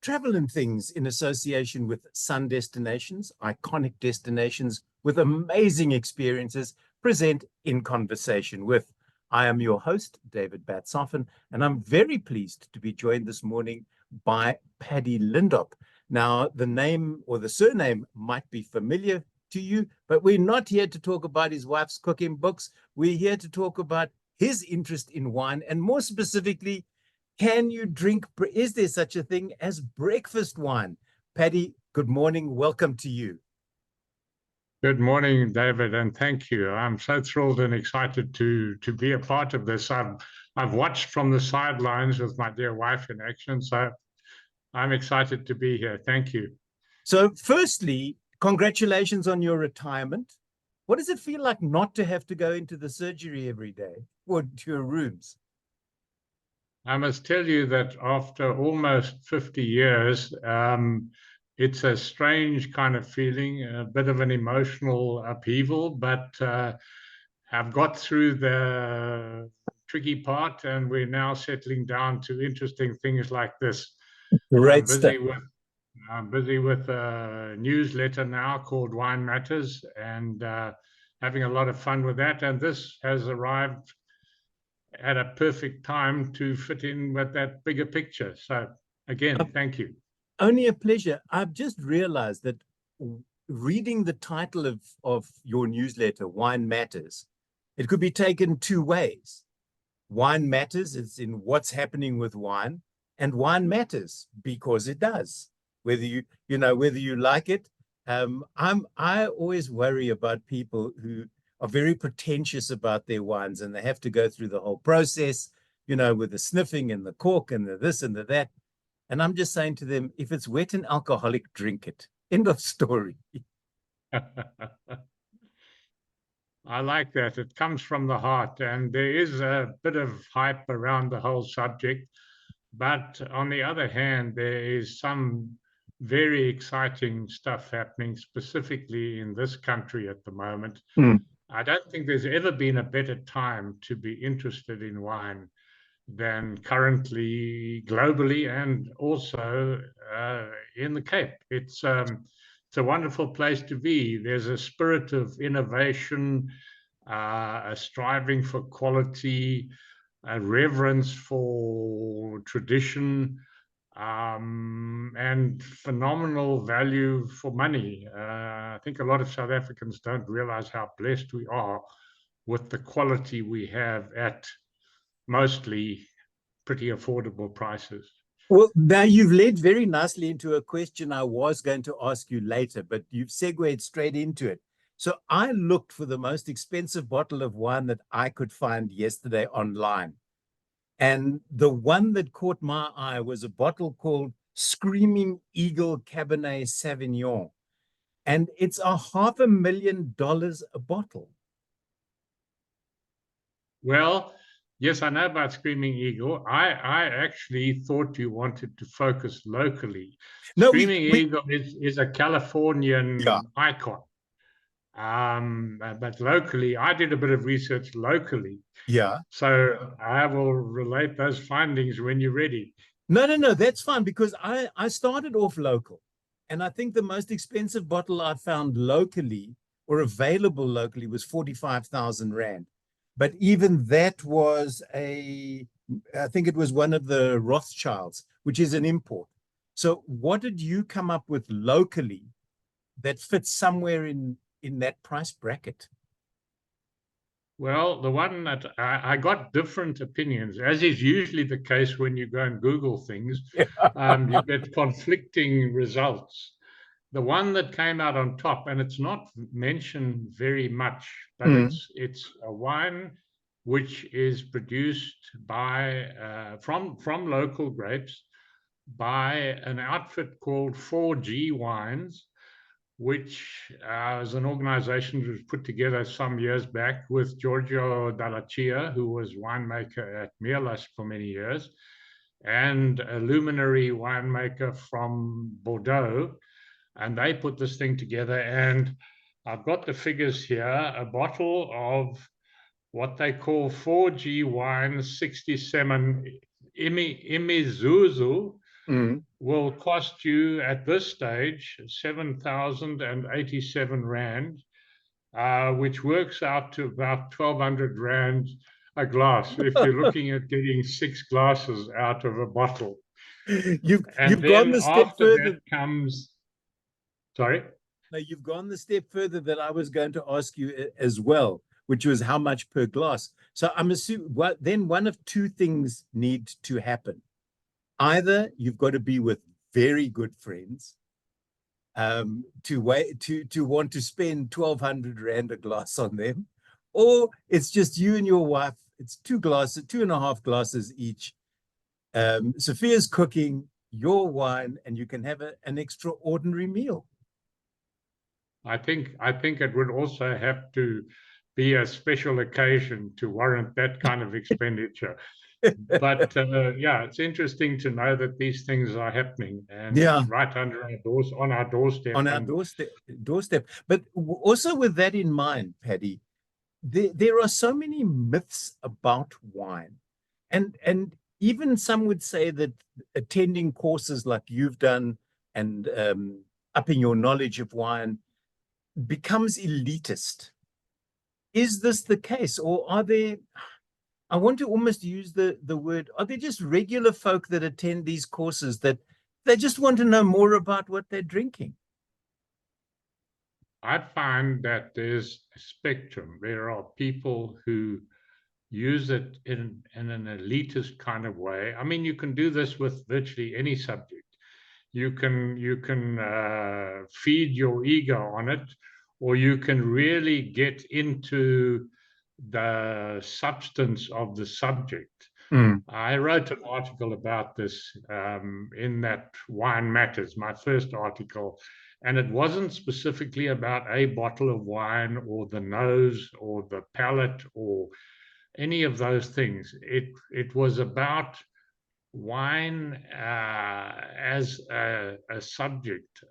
Travel and Things, in association with Sun Destinations, iconic destinations with amazing experiences, present In Conversation With. I am your host, David Batsoffen, and I'm very pleased to be joined this morning by Paddy Lindop. Now, the name or the surname might be familiar to you, but we're not here to talk about his wife's cooking books. We're here to talk about his interest in wine, and more specifically, can you drink, is there such a thing as breakfast wine? Paddy, good morning. Welcome to you. Good morning, David, and thank you. I'm so thrilled and excited to be a part of this. I've watched from the sidelines with my dear wife in action, so I'm excited to be here. Thank you. So firstly, congratulations on your retirement. What does it feel like not to have to go into the surgery every day or to your rooms? I must tell you that after almost 50 years, it's a strange kind of feeling, a bit of an emotional upheaval, but I've got through the tricky part and we're now settling down to interesting things like this. Great I'm busy with a newsletter now called Wine Matters and having a lot of fun with that. And this has arrived at a perfect time to fit in with that bigger picture. So again, thank you. Only a pleasure. I've just realized that reading the title of your newsletter, Wine Matters, it could be taken two ways. Wine matters, it's in what's happening with wine, and wine matters because it does. Whether you like it. I always worry about people who are very pretentious about their wines and they have to go through the whole process, with the sniffing and the cork and the this and the that. And I'm just saying to them, if it's wet and alcoholic, drink it. End of story. I like that. It comes from the heart, and there is a bit of hype around the whole subject. But on the other hand, there is some very exciting stuff happening, specifically in this country at the moment. I don't think there's ever been a better time to be interested in wine than currently globally and also in the Cape. It's a wonderful place to be. There's a spirit of innovation, a striving for quality, a reverence for tradition, and phenomenal value for money. I think a lot of South Africans don't realize how blessed we are with the quality we have at mostly pretty affordable prices. Well, now you've led very nicely into a question I was going to ask you later, but you've segued straight into it. So I looked for the most expensive bottle of wine that I could find yesterday online. And the one that caught my eye was a bottle called Screaming Eagle Cabernet Sauvignon. And it's $500,000 a bottle. Well, yes, I know about Screaming Eagle. I actually thought you wanted to focus locally. No, Screaming Eagle is a Californian icon. But locally, I did a bit of research locally. Yeah. So I will relate those findings when you're ready. No, that's fine, because I started off local. And I think the most expensive bottle I found locally or available locally was 45,000 Rand. But even that was I think it was one of the Rothschilds, which is an import. So what did you come up with locally that fits somewhere in that price bracket? Well, the one that I got different opinions, as is usually the case when you go and Google things. You get conflicting results. The one that came out on top, and it's not mentioned very much, but it's a wine which is produced by from local grapes by an outfit called 4G Wines, which is an organization that was put together some years back with Giorgio Dallaccia, who was winemaker at Mielas for many years, and a luminary winemaker from Bordeaux. And they put this thing together, and I've got the figures here. A bottle of what they call 4G wine 67 Imizuzu will cost you at this stage 7,087 Rand, which works out to about 1,200 Rand a glass if you're looking at getting 6 glasses out of a bottle. And You've gone then the step after further. that comes, sorry? No, you've gone the step further that I was going to ask you as well, which was how much per glass. So I'm assuming then one of two things need to happen. Either you've got to be with very good friends to want to spend 1,200 Rand a glass on them, or it's just you and your wife. It's 2.5 glasses each. Sophia's cooking, your wine, and you can have an extraordinary meal. I think it would also have to be a special occasion to warrant that kind of expenditure. But yeah, it's interesting to know that these things are happening, and Yeah, right under our doors, on our doorstep. on our doorstep. But also with that in mind, Paddy, there are so many myths about wine, and even some would say that attending courses like you've done and upping your knowledge of wine becomes elitist. Is this the case, or are there? I want to almost use the word, are there just regular folk that attend these courses that they just want to know more about what they're drinking? I find that there's a spectrum. There are people who use it in an elitist kind of way. I mean, you can do this with virtually any subject. You can feed your ego on it, or you can really get into the substance of the subject. Mm. I wrote an article about this in that Wine Matters, my first article, and it wasn't specifically about a bottle of wine or the nose or the palate or any of those things. It was about wine as a subject,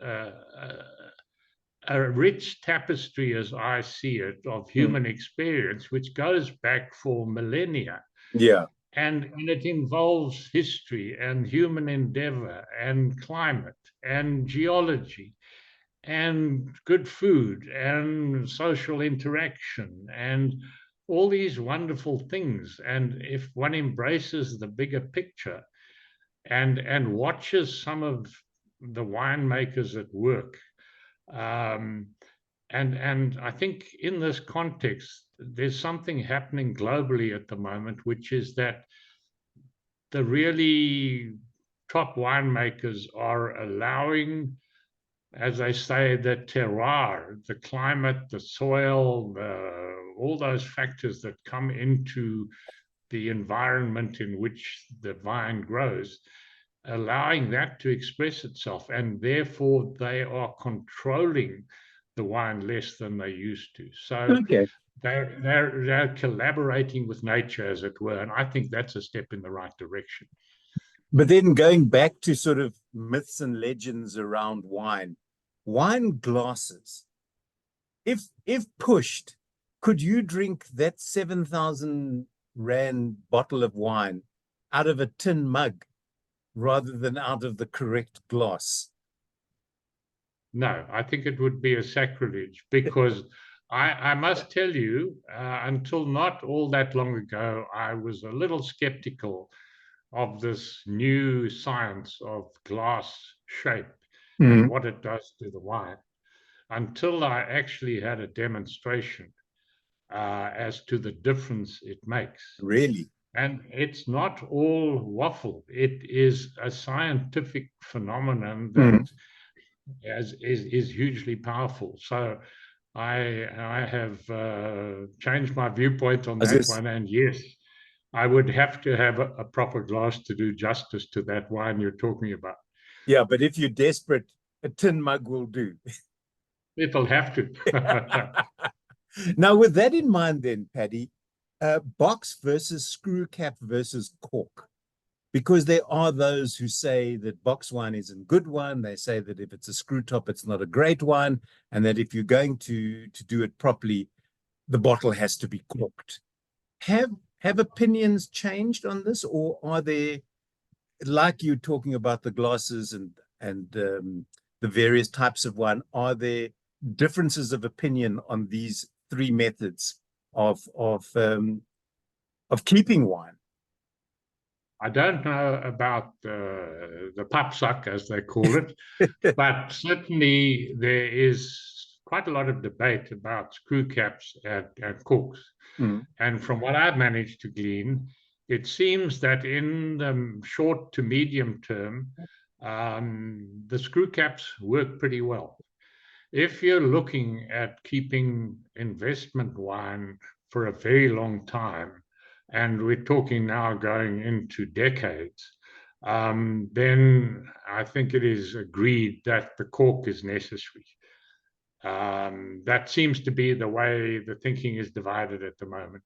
a rich tapestry, as I see it, of human experience, which goes back for millennia. Yeah. And it involves history and human endeavor and climate and geology and good food and social interaction and all these wonderful things. And if one embraces the bigger picture and watches some of the winemakers at work, and I think in this context, there's something happening globally at the moment, which is that the really top winemakers are allowing, as they say, the terroir, the climate, the soil, all those factors that come into the environment in which the vine grows, allowing that to express itself. And therefore, they are controlling the wine less than they used to. So Okay. they're collaborating with nature, as it were. And I think that's a step in the right direction. But then going back to sort of myths and legends around wine glasses, if pushed, could you drink that 7,000 Rand bottle of wine out of a tin mug rather than out of the correct glass? No, I think it would be a sacrilege, because I must tell you, until not all that long ago, I was a little skeptical of this new science of glass shape and what it does to the wine, until I actually had a demonstration as to the difference it makes. Really? And it's not all waffle. It is a scientific phenomenon that is hugely powerful. So I have changed my viewpoint on that one. And yes, I would have to have a proper glass to do justice to that wine you're talking about. Yeah, but if you're desperate, a tin mug will do. It'll have to. Now, with that in mind, then, Paddy, box versus screw cap versus cork, because there are those who say that box wine isn't good wine. They say that if it's a screw top, it's not a great wine, and that if you're going to do it properly, the bottle has to be corked. Have opinions changed on this, or are there like you talking about the glasses and the various types of wine, are there differences of opinion on these three methods of keeping wine? I don't know about the papzak, as they call it, but certainly there is quite a lot of debate about screw caps and corks. Mm. And from what I've managed to glean, it seems that in the short to medium term, the screw caps work pretty well. If you're looking at keeping investment wine for a very long time, and we're talking now going into decades, then I think it is agreed that the cork is necessary. That seems to be the way the thinking is divided at the moment.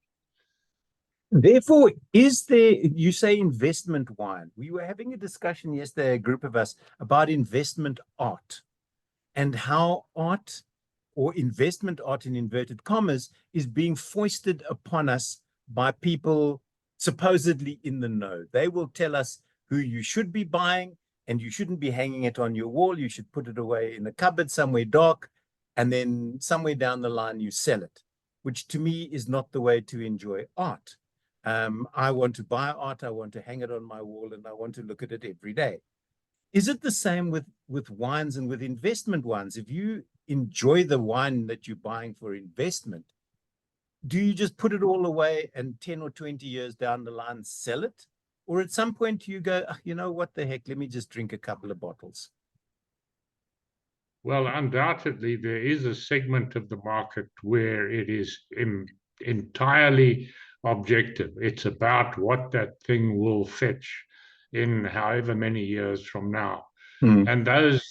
Therefore, is there, you say investment wine. We were having a discussion yesterday, a group of us, about investment art and how art, or investment art in inverted commas, is being foisted upon us by people supposedly in the know. They will tell us who you should be buying, and you shouldn't be hanging it on your wall. You should put it away in a cupboard somewhere dark, and then somewhere down the line you sell it, which to me is not the way to enjoy art. I want to buy art, I want to hang it on my wall, and I want to look at it every day. Is it the same with wines and with investment wines? If you enjoy the wine that you're buying for investment, do you just put it all away and 10 or 20 years down the line sell it? Or at some point you go, "Oh, you know what the heck, let me just drink a couple of bottles"? Well, undoubtedly, there is a segment of the market where it is entirely objective. It's about what that thing will fetch in however many years from now. And those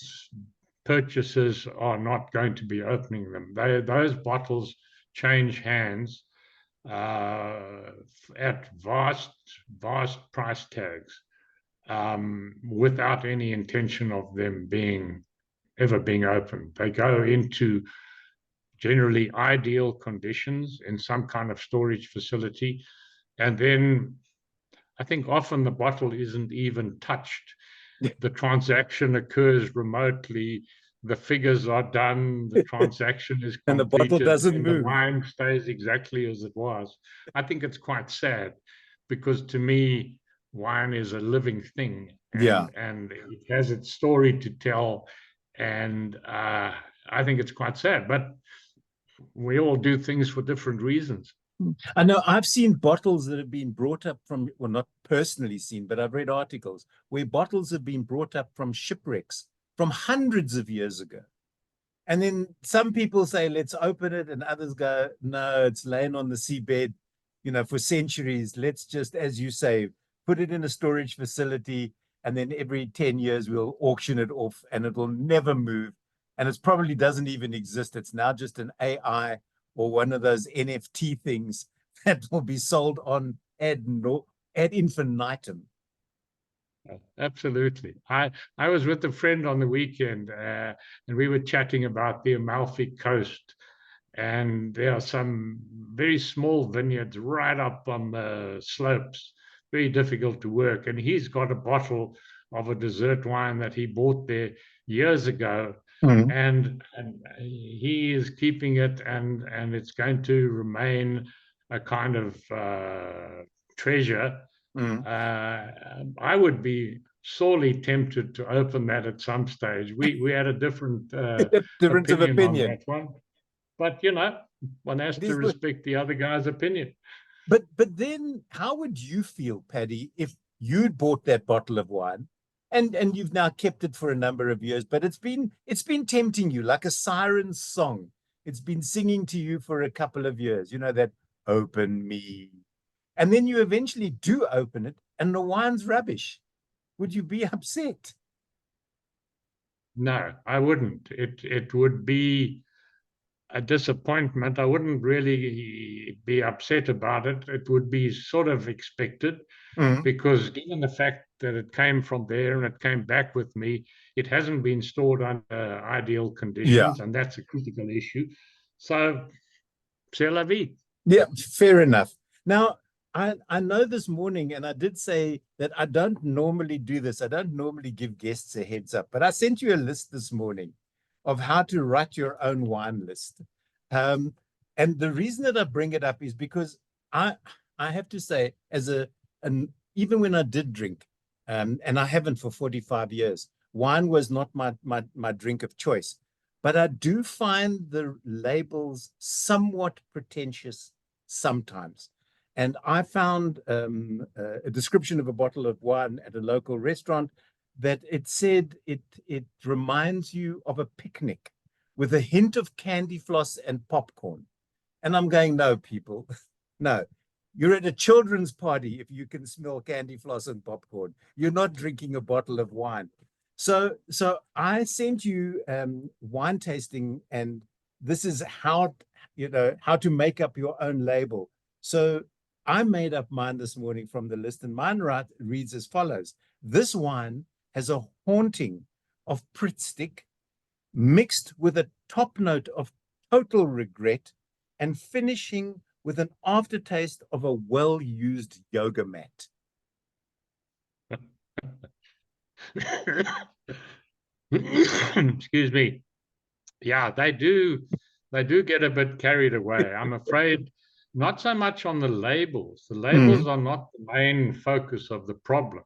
purchasers are not going to be opening them. Those bottles change hands at vast price tags, without any intention of them ever being opened. They go into generally ideal conditions in some kind of storage facility, and then I think often the bottle isn't even touched. The transaction occurs remotely, the figures are done, the transaction is And the bottle completed, doesn't and the move. wine stays exactly as it was. I think it's quite sad, because to me, wine is a living thing, Yeah. and it has its story to tell, and I think it's quite sad, but we all do things for different reasons. I know I've seen bottles that have been brought up from, well, not personally seen, but I've read articles where bottles have been brought up from shipwrecks from hundreds of years ago. And then some people say, let's open it, and others go, no, it's laying on the seabed, for centuries. Let's just, as you say, put it in a storage facility, and then every 10 years we'll auction it off, and it will never move. And it probably doesn't even exist. It's now just an AI or one of those NFT things that will be sold on ad infinitum. Absolutely. I was with a friend on the weekend, and we were chatting about the Amalfi Coast, and there are some very small vineyards right up on the slopes, very difficult to work. And he's got a bottle of a dessert wine that he bought there years ago, and he is keeping it, and it's going to remain a kind of treasure. I would be sorely tempted to open that at some stage. We had a different Difference of opinion on opinion. that one, but one has to respect the other guy's opinion. But then how would you feel, Paddy, if you'd bought that bottle of wine and you've now kept it for a number of years, but it's been tempting you like a siren song. It's been singing to you for a couple of years, that open me. And then you eventually do open it and the wine's rubbish. Would you be upset? No, I wouldn't. It would be a disappointment. I wouldn't really be upset about it. It would be sort of expected, because given the fact that it came from there and it came back with me, it hasn't been stored under ideal conditions, and that's a critical issue. So, c'est la vie. Yeah, fair enough. Now, I know this morning, and I did say that I don't normally do this. I don't normally give guests a heads up, but I sent you a list this morning of how to write your own wine list. And the reason that I bring it up is because I have to say, even when I did drink, and I haven't for 45 years, wine was not my drink of choice. But I do find the labels somewhat pretentious sometimes. And I found a description of a bottle of wine at a local restaurant that it said it reminds you of a picnic with a hint of candy floss and popcorn. And I'm going, no, people, no. You're at a children's party if you can smell candy floss and popcorn. You're not drinking a bottle of wine. So I sent you wine tasting, and this is how to make up your own label. So I made up mine this morning from the list, and mine reads as follows. This wine has a haunting of Pritt stick mixed with a top note of total regret and finishing with an aftertaste of a well-used yoga mat. Excuse me. Yeah, they do get a bit carried away. I'm afraid not so much on the labels. The labels are not the main focus of the problem.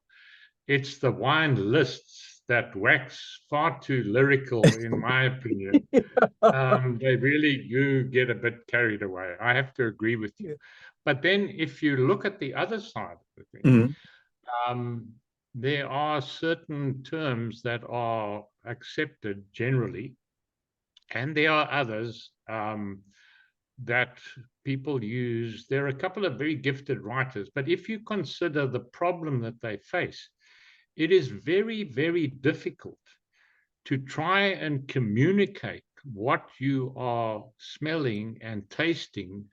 It's the wine lists that wax far too lyrical, in my opinion. They really do get a bit carried away. I have to agree with you. But then if you look at the other side of the thing, there are certain terms that are accepted generally, and there are others that people use. There are a couple of very gifted writers, but if you consider the problem that they face, it is very, very difficult to try and communicate what you are smelling and tasting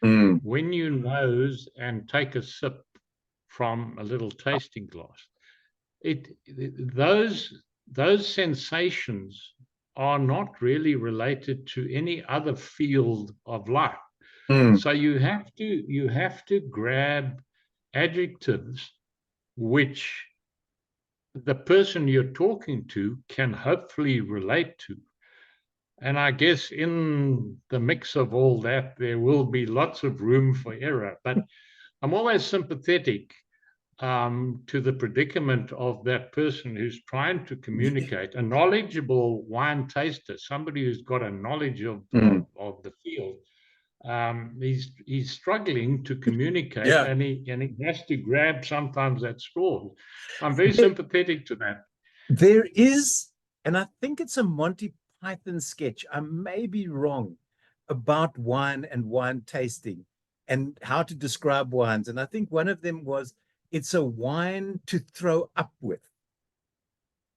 when you nose and take a sip from a little tasting glass. Those sensations are not really related to any other field of life. So you have to grab adjectives which the person you're talking to can hopefully relate to. And I guess in the mix of all that, there will be lots of room for error. But I'm always sympathetic to the predicament of that person who's trying to communicate. A knowledgeable wine taster, somebody who's got a knowledge of the field, he's struggling to communicate, and he has to grab sometimes at straws. I'm very sympathetic to that. There is, and I think it's a Monty Python sketch, I may be wrong, about wine and wine tasting and how to describe wines. And I think one of them was, it's a wine to throw up with.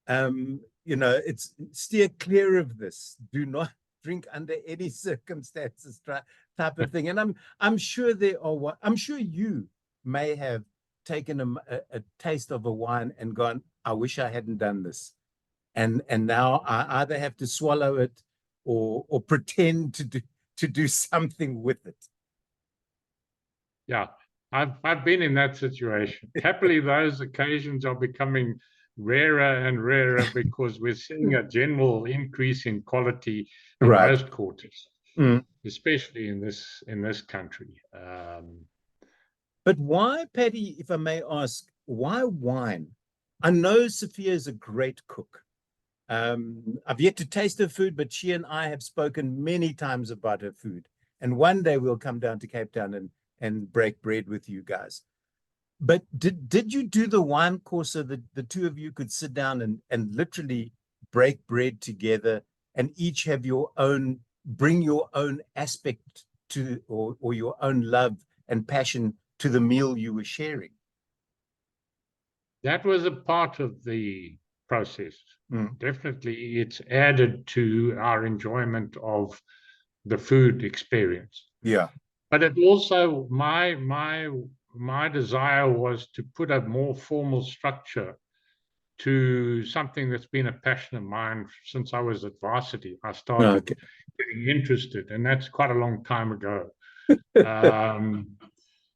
It's steer clear of this. Do not drink under any circumstances type of thing. And I'm sure I'm sure you may have taken a taste of a wine and gone, I wish I hadn't done this. And now I either have to swallow it or pretend to do something with it. Yeah, I've been in that situation. Happily, those occasions are becoming rarer and rarer because we're seeing a general increase in quality in most quarters, especially in this country. But why, Paddy, if I may ask, why wine? I know Sophia is a great cook. I've yet to taste her food, but she and I have spoken many times about her food. And one day we'll come down to Cape Town and break bread with you guys. But did you do the wine course so that the two of you could sit down and literally break bread together and each have bring your own aspect to, or your own love and passion to the meal you were sharing? That was a part of the process. Definitely, it's added to our enjoyment of the food experience. Yeah. But it also, my desire was to put a more formal structure to something that's been a passion of mine since I was at varsity. I started getting interested, and that's quite a long time ago.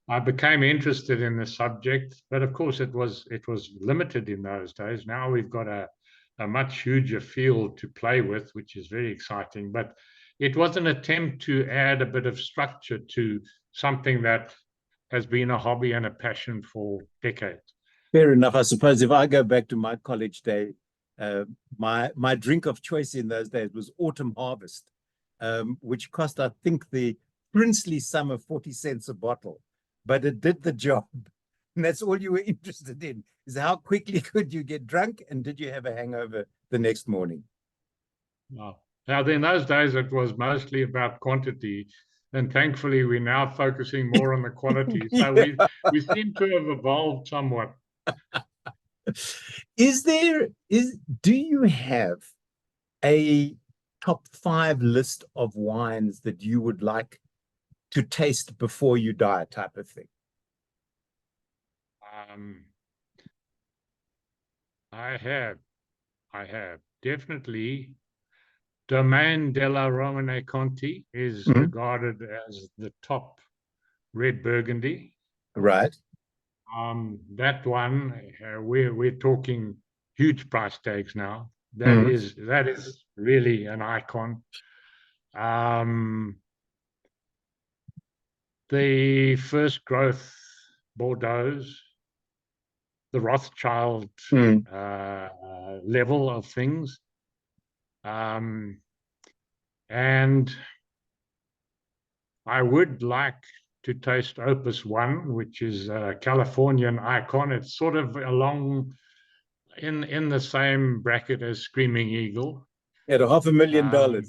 I became interested in the subject, but of course it was limited in those days. Now we've got a much huger field to play with, which is very exciting. But it was an attempt to add a bit of structure to something that has been a hobby and a passion for decades. Fair enough. I suppose if I go back to my college day, my drink of choice in those days was Autumn Harvest, which cost, I think, the princely sum of 40 cents a bottle, but it did the job. And that's all you were interested in, is how quickly could you get drunk and did you have a hangover the next morning? Wow. Now, in those days, it was mostly about quantity. And thankfully, we're now focusing more on the quality. So Yeah. we seem to have evolved somewhat. Do you have a top 5 list of wines that you would like to taste before you die, type of thing? I have definitely. Domaine della Romane Conti is regarded as the top red Burgundy. Right. That one, we're talking huge price tags now. That is really an icon. The first growth Bordeaux, the Rothschild level of things. And I would like to taste Opus One, which is a Californian icon. It's sort of along in the same bracket as Screaming Eagle. At $500,000.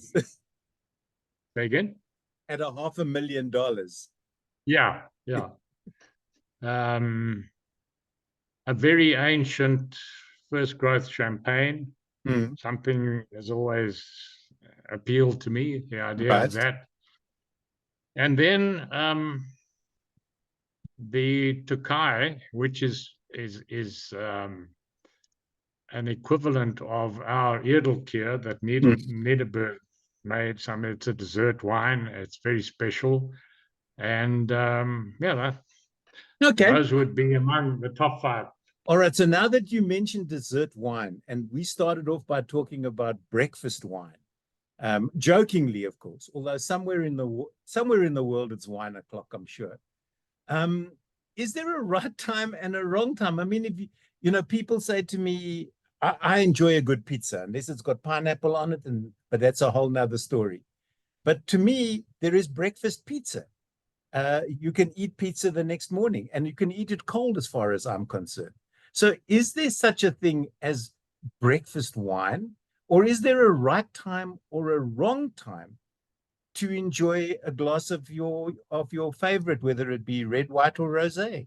Say again? At $500,000. Yeah, yeah. A very ancient first growth champagne. Something has always appealed to me, the idea of that. And then the Tokai, which is an equivalent of our Edelkier that Nederburg made. It's a dessert wine. It's very special. And yeah, those would be among the top 5. All right. So now that you mentioned dessert wine, and we started off by talking about breakfast wine, jokingly, of course, although somewhere in the world it's wine o'clock, I'm sure. Is there a right time and a wrong time? I mean, if people say to me, I enjoy a good pizza, unless it's got pineapple on it, but that's a whole nother story. But to me, there is breakfast pizza. You can eat pizza the next morning, and you can eat it cold, as far as I'm concerned. So is there such a thing as breakfast wine, or is there a right time or a wrong time to enjoy a glass of your favorite, whether it be red, white, or rosé?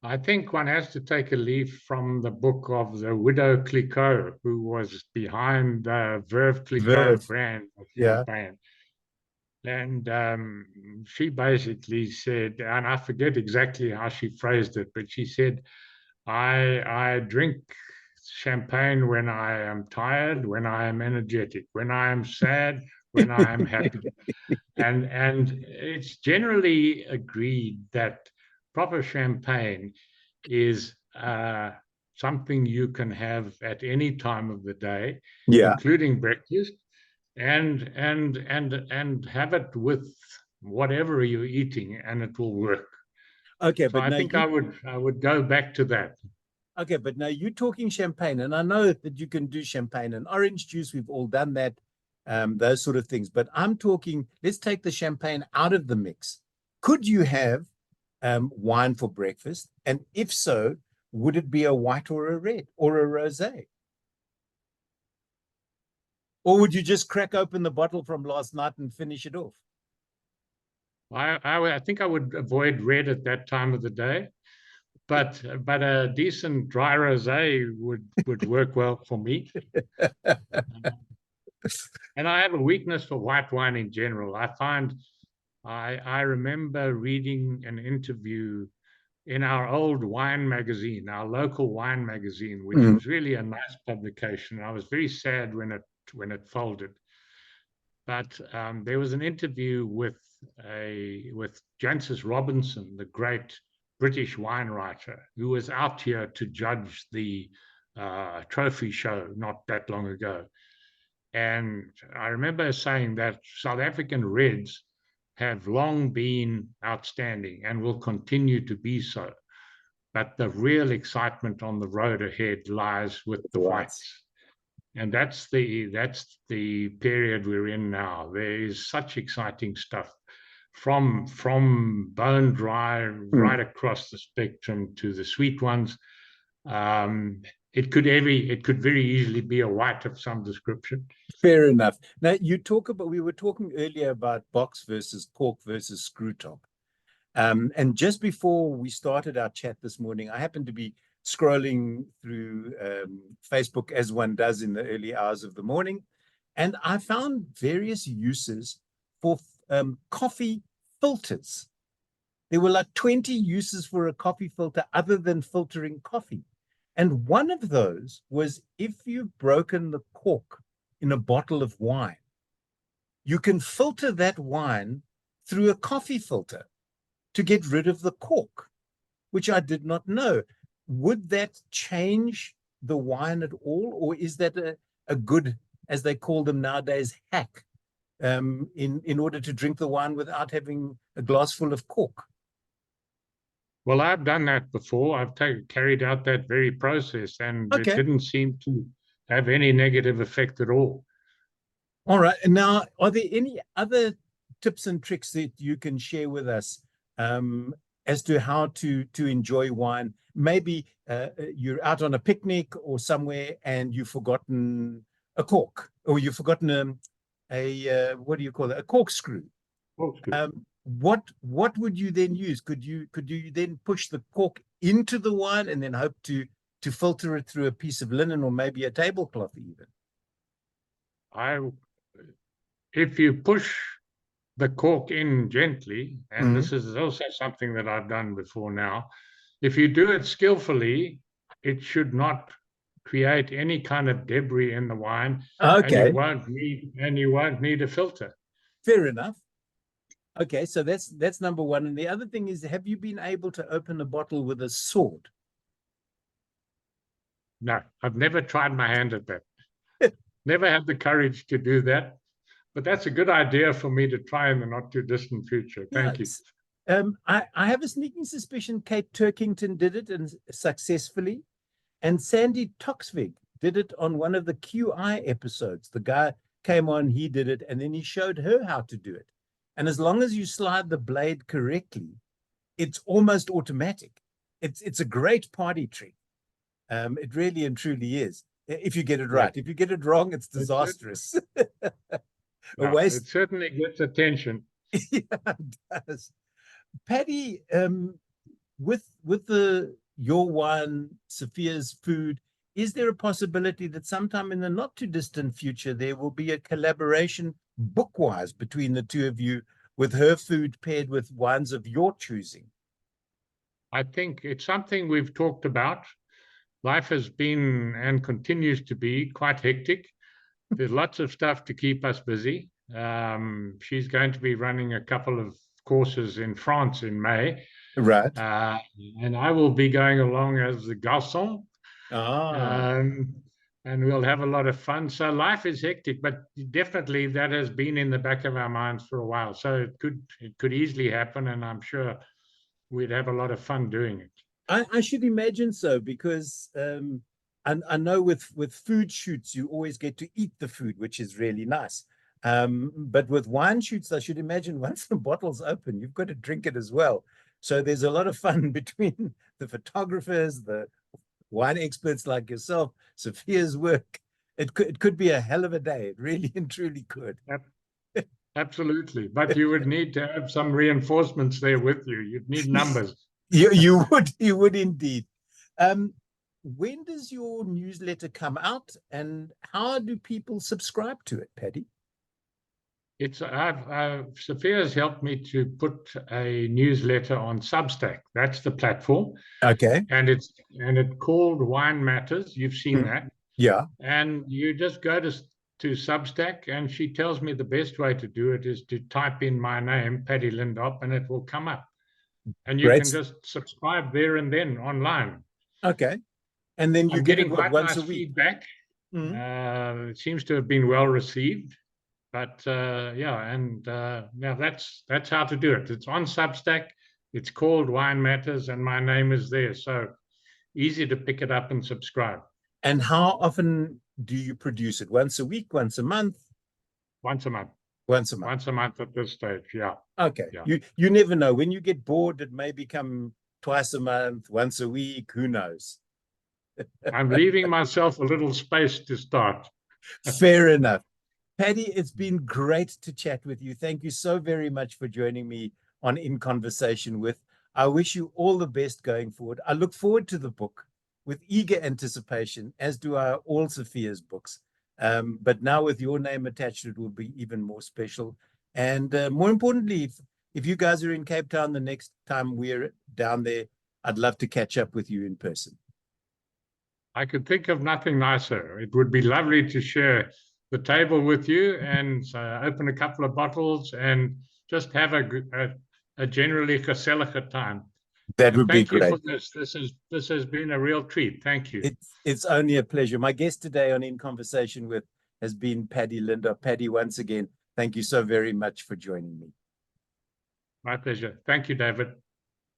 I think one has to take a leaf from the book of the widow Clicquot, who was behind the Veuve Clicquot brand of champagne. And she basically said, and I forget exactly how she phrased it, but she said, I drink champagne when I am tired, when I am energetic, when I am sad, when I am happy. And it's generally agreed that proper champagne is something you can have at any time of the day, including breakfast, and have it with whatever you're eating, and it will work. Okay, so but I think I would go back to that. Okay, but now you're talking champagne, and I know that you can do champagne and orange juice. We've all done that, those sort of things. But I'm talking, let's take the champagne out of the mix. Could you have wine for breakfast? And if so, would it be a white or a red or a rosé? Or would you just crack open the bottle from last night and finish it off? I think I would avoid red at that time of the day. But a decent dry rosé would work well for me. And I have a weakness for white wine in general. I remember reading an interview in our old wine magazine, our local wine magazine, which was really a nice publication. I was very sad when it folded. But there was an interview with Jancis Robinson, the great British wine writer, who was out here to judge the trophy show not that long ago. And I remember saying that South African reds have long been outstanding and will continue to be so. But the real excitement on the road ahead lies with the whites. And that's the period we're in now. There is such exciting stuff from bone dry right across the spectrum to the sweet ones. It could very easily be a white of some description. Fair enough. Now we were talking earlier about box versus cork versus screw top. And just before we started our chat this morning, I happened to be scrolling through Facebook, as one does in the early hours of the morning, and I found various uses for coffee filters. There were like 20 uses for a coffee filter other than filtering coffee. And one of those was if you've broken the cork in a bottle of wine, you can filter that wine through a coffee filter to get rid of the cork, which I did not know. Would that change the wine at all, or is that a good, as they call them nowadays, hack in order to drink the wine without having a glass full of cork? Well, I've done that before. I've carried out that very process, and it didn't seem to have any negative effect at all. All right. And now, are there any other tips and tricks that you can share with us as to how to enjoy wine? Maybe you're out on a picnic or somewhere and you've forgotten a cork, or you've forgotten a what do you call it? A corkscrew. What would you then use? Could you then push the cork into the wine and then hope to filter it through a piece of linen or maybe a tablecloth even? If you push the cork in gently, and this is also something that I've done before now, if you do it skillfully, it should not create any kind of debris in the wine, and you won't need a filter. Fair enough. Okay, so that's number one. And the other thing is, have you been able to open a bottle with a sword? No, I've never tried my hand at that. Never had the courage to do that. But that's a good idea for me to try in the not too distant future. Thank you. I have a sneaking suspicion Kate Turkington did it and successfully, and Sandy Toksvig did it on one of the QI episodes. The guy came on, he did it, and then he showed her how to do it. And as long as you slide the blade correctly, it's almost automatic. It's a great party trick. It really and truly is, if you get it right. If you get it wrong, it's disastrous. It certainly gets attention. Yeah, it does. Paddy, with your wine, Sophia's food, is there a possibility that sometime in the not too distant future there will be a collaboration bookwise between the two of you, with her food paired with wines of your choosing? I think it's something we've talked about. Life has been and continues to be quite hectic. There's lots of stuff to keep us busy. She's going to be running a couple of courses in France in May. Right. And I will be going along as the garçon. And we'll have a lot of fun. So life is hectic, but definitely that has been in the back of our minds for a while. So it could easily happen, and I'm sure we'd have a lot of fun doing it. I should imagine so, because I know with food shoots, you always get to eat the food, which is really nice. But with wine shoots, I should imagine once the bottle's open, you've got to drink it as well. So there's a lot of fun between the photographers, the wine experts like yourself, Sophia's work. It could be a hell of a day. It really and truly could. Absolutely. But you would need to have some reinforcements there with you. You'd need numbers. You would indeed. When does your newsletter come out, and how do people subscribe to it, Paddy? Sophia has helped me to put a newsletter on Substack. That's the platform. Okay. And it's called Wine Matters. You've seen that. Yeah. And you just go to to Substack, and she tells me the best way to do it is to type in my name, Paddy Lindop, and it will come up. And you Great. can just subscribe there and then online. Okay. And then you I'm get getting it what, quite once nice a week? feedback. It seems to have been well received. But yeah, and yeah, that's how to do it. It's on Substack. It's called Wine Matters, and my name is there. So easy to pick it up and subscribe. And how often do you produce it? Once a week, once a month? Once a month. Once a month. Once a month at this stage, yeah. Okay. Yeah. You never know. When you get bored, it may become twice a month, once a week, who knows? I'm leaving myself a little space to start. Fair enough. Paddy, it's been great to chat with you. Thank you so very much for joining me on In Conversation With. I wish you all the best going forward. I look forward to the book with eager anticipation, as do all Sophia's books. But now with your name attached, it will be even more special. And more importantly, if you guys are in Cape Town the next time we're down there, I'd love to catch up with you in person. I could think of nothing nicer. It would be lovely to share the table with you and open a couple of bottles and just have a generally gesellige time. That would be great. Thank you for this. This has been a real treat. Thank you. It's only a pleasure. My guest today on In Conversation With has been Paddy Lindop. Paddy, once again, thank you so very much for joining me. My pleasure. Thank you, David.